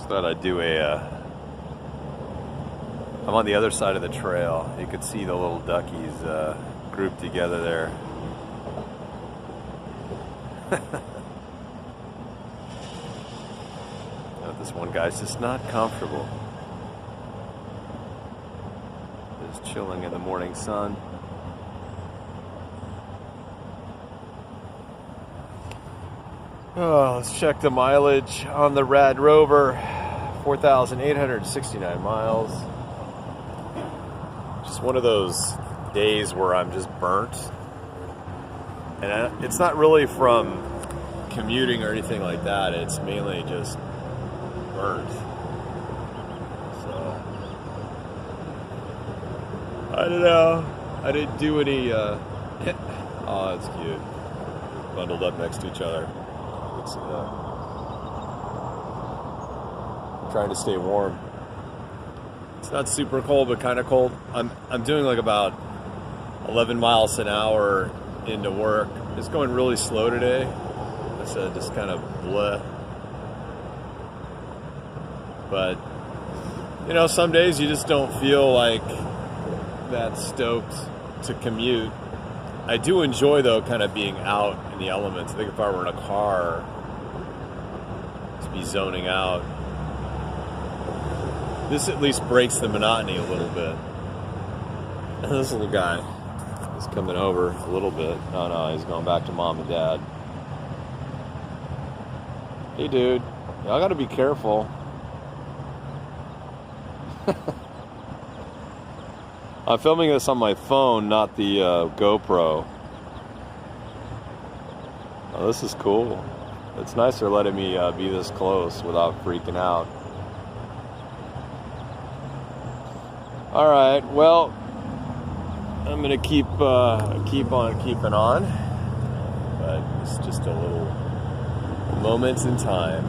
Thought I'd do I'm on the other side of the trail. You could see the little duckies grouped together there. This one guy's just not comfortable. Just chilling in the morning sun. Oh, let's check the mileage on the Rad Rover. 4,869 miles. Just one of those days where I'm just burnt. And it's not really from commuting or anything like that. It's mainly just burnt. So, I don't know. I didn't do any, oh, that's cute. Bundled up next to each other. You can see that. Trying to stay warm. It's not super cold, but kind of cold. I'm doing like about 11 miles an hour into work. It's going really slow today. I said just kind of bleh. But you know, some days you just don't feel like that stoked to commute. I do enjoy though kind of being out in the elements. I think if I were in a car, to be zoning out. This at least breaks the monotony a little bit. And this little guy is coming over a little bit. Oh no, he's going back to mom and dad. Hey dude, y'all gotta be careful. I'm filming this on my phone, not the GoPro. Oh, this is cool. It's nice they're letting me be this close without freaking out. All right, well, I'm gonna keep on keeping on, but it's just a little moment in time.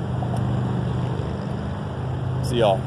See y'all.